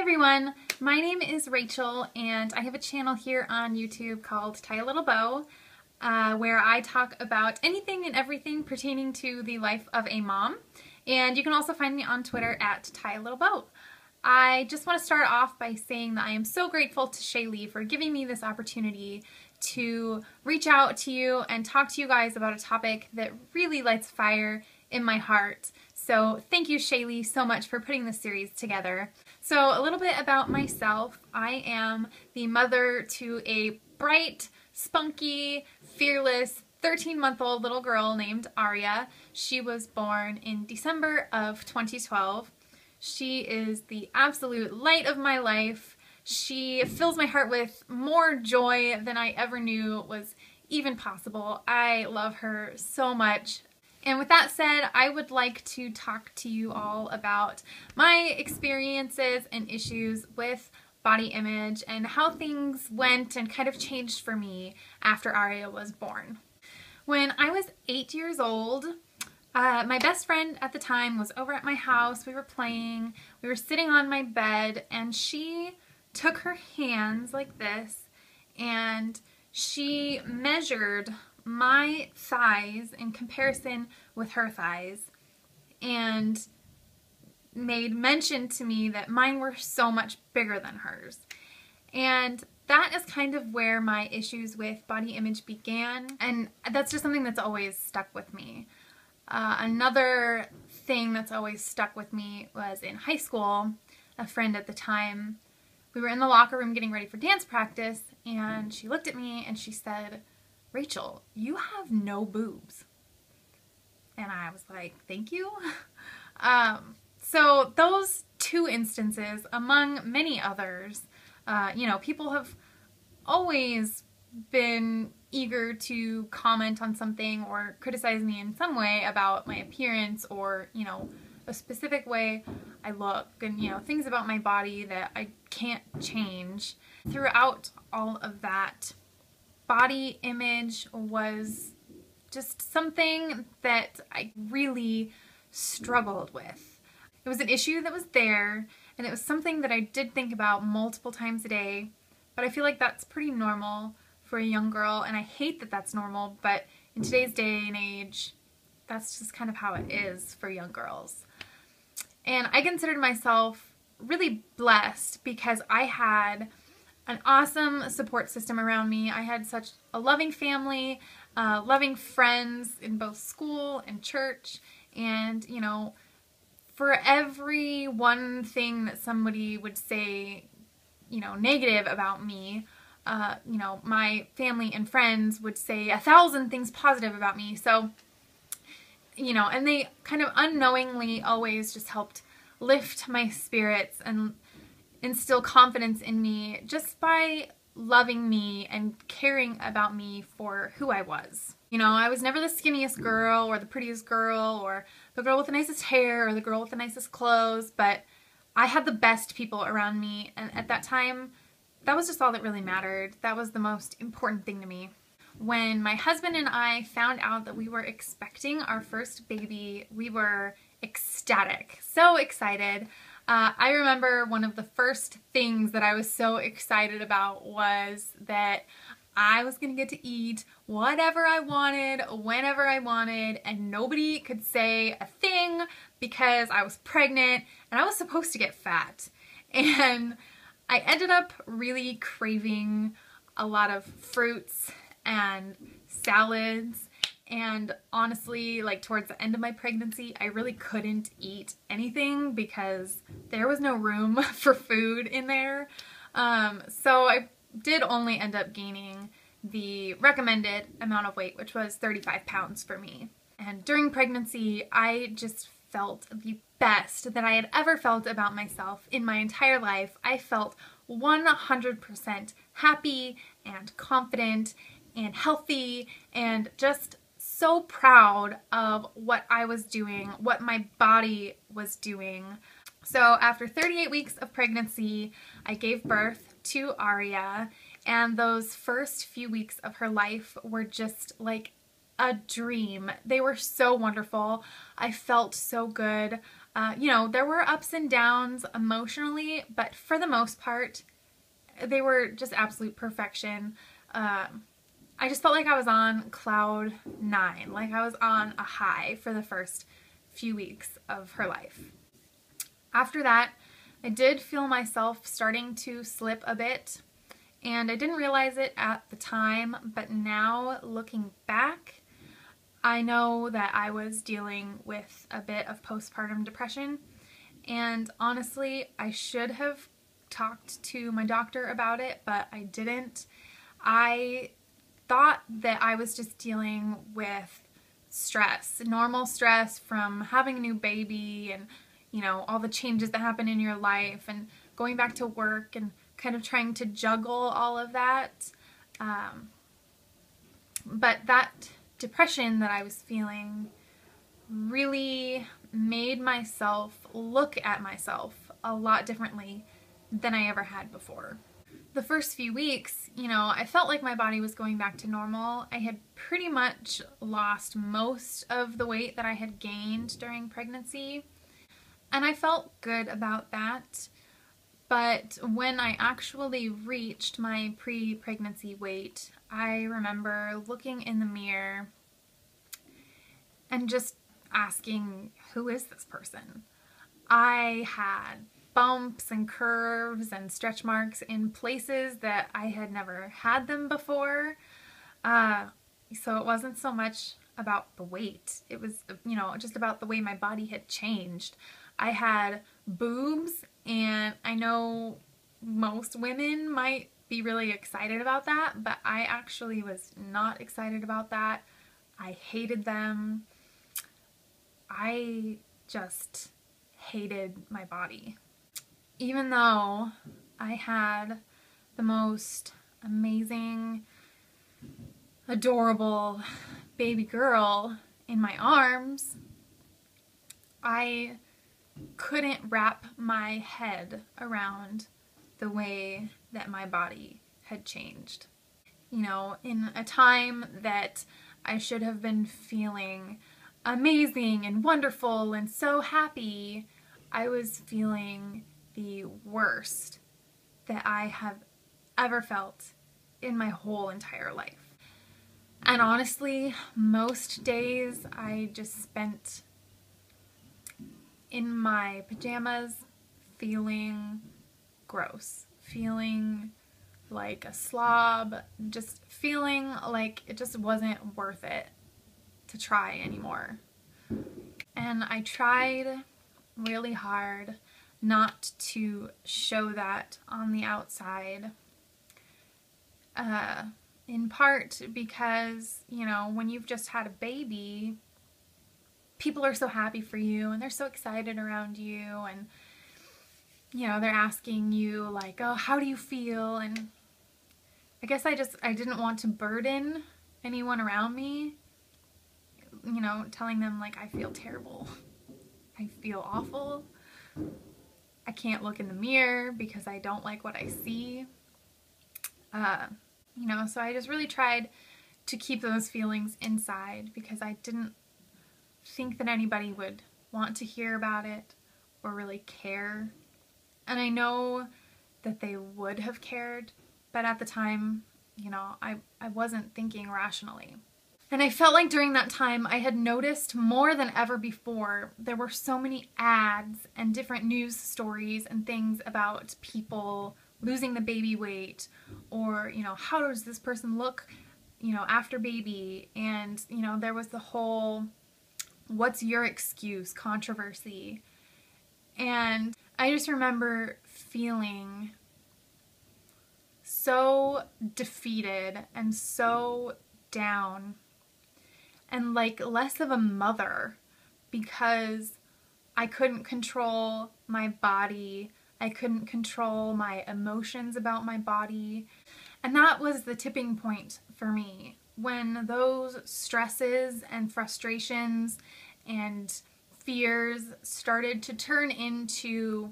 everyone, my name is Rachel and I have a channel here on YouTube called Tiealittlebow where I talk about anything and everything pertaining to the life of a mom, and you can also find me on Twitter at Tiealittlebow. I just want to start off by saying that I am so grateful to Shaylee for giving me this opportunity to reach out to you and talk to you guys about a topic that really lights fire in my heart. So thank you, Shaylee, so much for putting this series together. So a little bit about myself. I am the mother to a bright, spunky, fearless 13-month-old little girl named Aria. She was born in December of 2012. She is the absolute light of my life. She fills my heart with more joy than I ever knew was even possible. I love her so much. And with that said, I would like to talk to you all about my experiences and issues with body image and how things went and kind of changed for me after Aria was born. When I was 8 years old, my best friend at the time was over at my house. We were playing, we were sitting on my bed, and she took her hands like this and she measured my thighs in comparison with her thighs and made mention to me that mine were so much bigger than hers. And that is kind of where my issues with body image began, and that's just something that's always stuck with me. Another thing that's always stuck with me was in high school. A friend at the time, we were in the locker room getting ready for dance practice, and she looked at me and she said, "Rachel, you have no boobs." And I was like, "Thank you." So those two instances, among many others, you know, people have always been eager to comment on something or criticize me in some way about my appearance or, you know, a specific way I look and, you know, things about my body that I can't change. Throughout all of that, body image was just something that I really struggled with. It was an issue that was there, and it was something that I did think about multiple times a day, but I feel like that's pretty normal for a young girl, and I hate that that's normal, but in today's day and age, that's just kind of how it is for young girls. And I considered myself really blessed because I had an awesome support system around me. I had such a loving family, loving friends in both school and church, and, you know, for every one thing that somebody would say, you know, negative about me, you know, my family and friends would say 1,000 things positive about me. So, you know, and they kind of unknowingly always just helped lift my spirits and instill confidence in me just by loving me and caring about me for who I was. You know, I was never the skinniest girl or the prettiest girl or the girl with the nicest hair or the girl with the nicest clothes, but I had the best people around me, and at that time, that was just all that really mattered. That was the most important thing to me. When my husband and I found out that we were expecting our first baby, we were ecstatic, so excited. I remember one of the first things that I was so excited about was that I was gonna get to eat whatever I wanted, whenever I wanted, and nobody could say a thing because I was pregnant and I was supposed to get fat. And I ended up really craving a lot of fruits and salads, and honestly, like towards the end of my pregnancy, I really couldn't eat anything because there was no room for food in there. So I did only end up gaining the recommended amount of weight, which was 35 pounds for me. And during pregnancy, I just felt the best that I had ever felt about myself in my entire life. I felt 100% happy and confident and healthy and just so proud of what I was doing, what my body was doing. So after 38 weeks of pregnancy, I gave birth to Aria, and those first few weeks of her life were just like a dream. They were so wonderful. I felt so good. You know, there were ups and downs emotionally, but for the most part, they were just absolute perfection. I just felt like I was on cloud 9, like I was on a high for the first few weeks of her life. After that, I did feel myself starting to slip a bit, and I didn't realize it at the time, but now looking back, I know that I was dealing with a bit of postpartum depression, and honestly, I should have talked to my doctor about it, but I didn't. I thought that I was just dealing with stress, normal stress from having a new baby and, you know, all the changes that happen in your life and going back to work and kind of trying to juggle all of that. But that depression that I was feeling really made myself look at myself a lot differently than I ever had before. The first few weeks, you know, I felt like my body was going back to normal. I had pretty much lost most of the weight that I had gained during pregnancy, and I felt good about that. But when I actually reached my pre-pregnancy weight, I remember looking in the mirror and just asking, who is this person? I had bumps and curves and stretch marks in places that I had never had them before. So it wasn't so much about the weight. It was, you know, just about the way my body had changed. I had boobs, and I know most women might be really excited about that, but I actually was not excited about that. I hated them. I just hated my body. Even though I had the most amazing, adorable baby girl in my arms, I couldn't wrap my head around the way that my body had changed. You know, in a time that I should have been feeling amazing and wonderful and so happy, I was feeling the worst that I have ever felt in my whole entire life. And honestly, most days I just spent in my pajamas feeling gross, feeling like a slob, just feeling like it just wasn't worth it to try anymore. And I tried really hard not to show that on the outside, in part because, you know, when you've just had a baby, people are so happy for you and they're so excited around you, and, you know, they're asking you like, oh, how do you feel? And I guess I didn't want to burden anyone around me, you know, telling them like, I feel terrible, I feel awful, I can't look in the mirror because I don't like what I see. You know, so I just really tried to keep those feelings inside because I didn't think that anybody would want to hear about it or really care. And I know that they would have cared, but at the time, you know, I wasn't thinking rationally. And I felt like during that time I had noticed more than ever before there were so many ads and different news stories and things about people losing the baby weight, or, you know, how does this person look, you know, after baby. And, you know, there was the whole what's your excuse controversy. And I just remember feeling so defeated and so down and like less of a mother because I couldn't control my body. I couldn't control my emotions about my body. And that was the tipping point for me, when those stresses and frustrations and fears started to turn into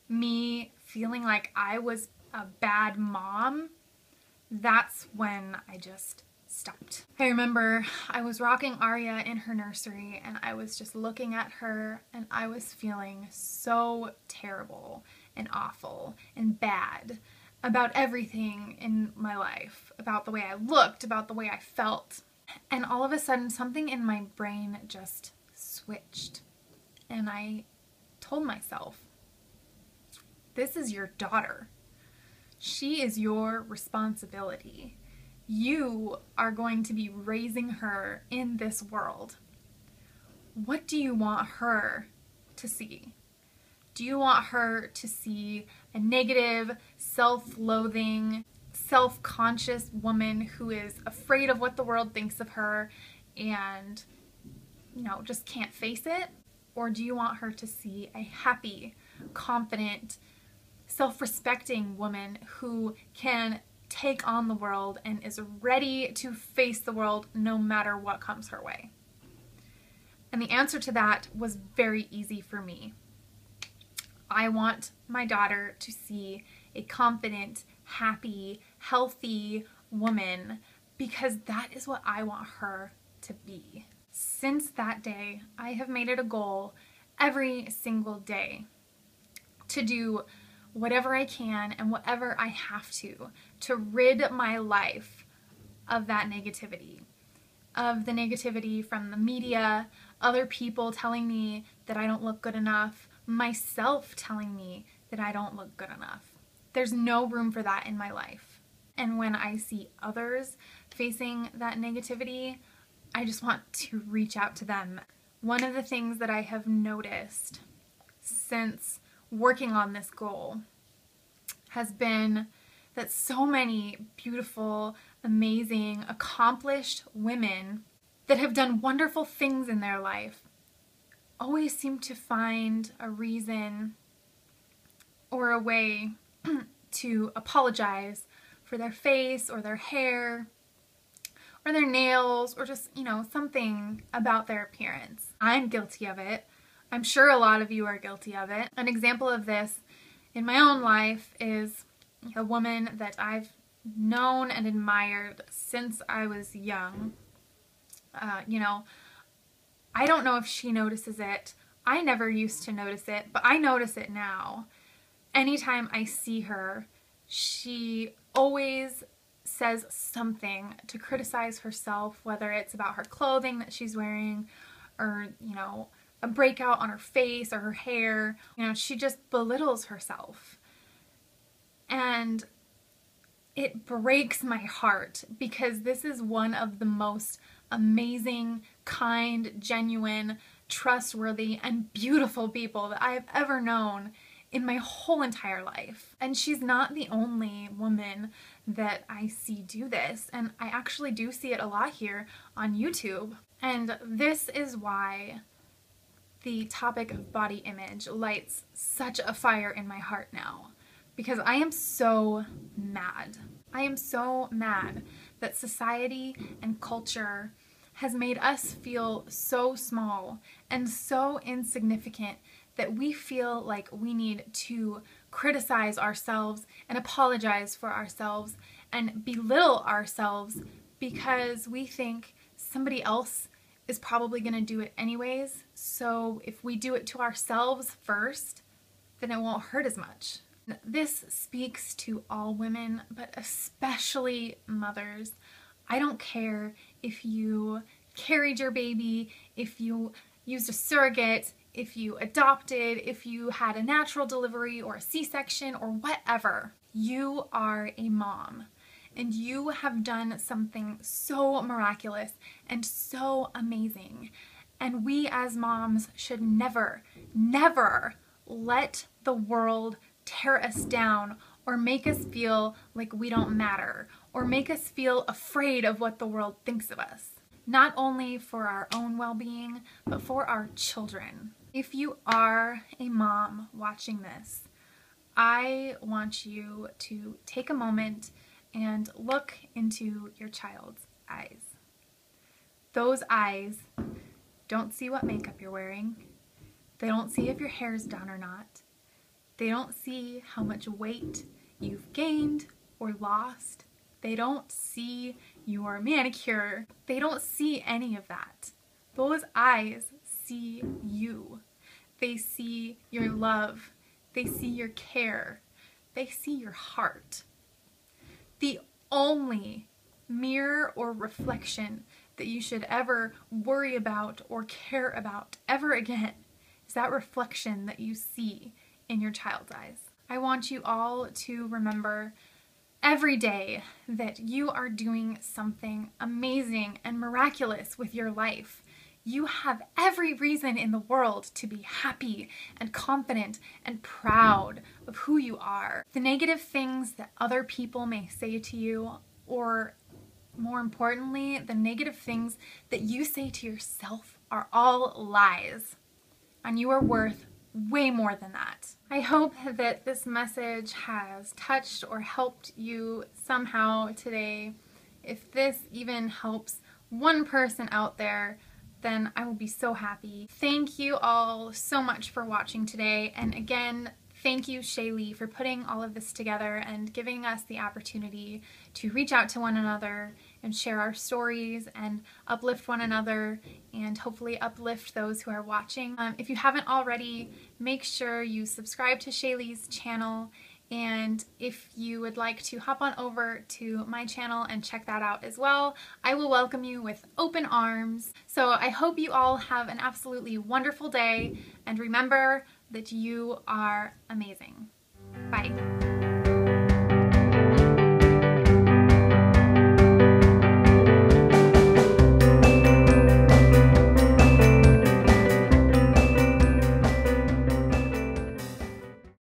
me feeling like I was a bad mom. That's when I just stopped. I remember I was rocking Aria in her nursery and I was just looking at her and I was feeling so terrible and awful and bad about everything in my life, about the way I looked, about the way I felt. And all of a sudden something in my brain just switched and I told myself, this is your daughter. She is your responsibility. You are going to be raising her in this world. What do you want her to see? Do you want her to see a negative, self-loathing, self-conscious woman who is afraid of what the world thinks of her and, just can't face it? Or do you want her to see a happy, confident, self-respecting woman who can take on the world and is ready to face the world no matter what comes her way? And the answer to that was very easy for me. I want my daughter to see a confident, happy, healthy woman because that is what I want her to be. Since that day, I have made it a goal every single day to do whatever I can and whatever I have to rid my life of that negativity, of the negativity from the media, other people telling me that I don't look good enough, myself telling me that I don't look good enough. There's no room for that in my life. And when I see others facing that negativity, I just want to reach out to them. One of the things that I have noticed since working on this goal has been that so many beautiful, amazing, accomplished women that have done wonderful things in their life always seem to find a reason or a way to apologize for their face or their hair or their nails or just, something about their appearance. I'm guilty of it. I'm sure a lot of you are guilty of it. An example of this in my own life is a woman that I've known and admired since I was young. I don't know if she notices it. I never used to notice it, but I notice it now. Anytime I see her, she always says something to criticize herself, whether it's about her clothing that she's wearing or, a breakout on her face or her hair. She just belittles herself. And it breaks my heart because this is one of the most amazing, kind, genuine, trustworthy, and beautiful people that I have ever known in my whole entire life. And she's not the only woman that I see do this, and I actually do see it a lot here on YouTube. And this is why the topic of body image lights such a fire in my heart now, because I am so mad. I am so mad that society and culture has made us feel so small and so insignificant that we feel like we need to criticize ourselves and apologize for ourselves and belittle ourselves because we think somebody else is probably going to do it anyways. So if we do it to ourselves first, then it won't hurt as much. This speaks to all women, but especially mothers. I don't care if you carried your baby, if you used a surrogate, if you adopted, if you had a natural delivery or a C-section or whatever. You are a mom and you have done something so miraculous and so amazing. And we as moms should never, never let the world tear us down or make us feel like we don't matter or make us feel afraid of what the world thinks of us. Not only for our own well-being, but for our children. If you are a mom watching this, I want you to take a moment and look into your child's eyes. Those eyes don't see what makeup you're wearing. They don't see if your hair's done or not. They don't see how much weight you've gained or lost. They don't see your manicure. They don't see any of that. Those eyes see you. They see your love. They see your care. They see your heart. The only mirror or reflection that you should ever worry about or care about ever again is that reflection that you see in your child's eyes. I want you all to remember every day that you are doing something amazing and miraculous with your life. You have every reason in the world to be happy and confident and proud of who you are. The negative things that other people may say to you, or more importantly, the negative things that you say to yourself, are all lies. And you are worth way more than that. I hope that this message has touched or helped you somehow today. If this even helps one person out there, then I will be so happy. Thank you all so much for watching today. And again, thank you, Shaylee, for putting all of this together and giving us the opportunity to reach out to one another and share our stories and uplift one another and hopefully uplift those who are watching. If you haven't already, make sure you subscribe to Shaylee's channel. And if you would like to hop on over to my channel and check that out as well, I will welcome you with open arms. So I hope you all have an absolutely wonderful day, and remember that you are amazing. Bye.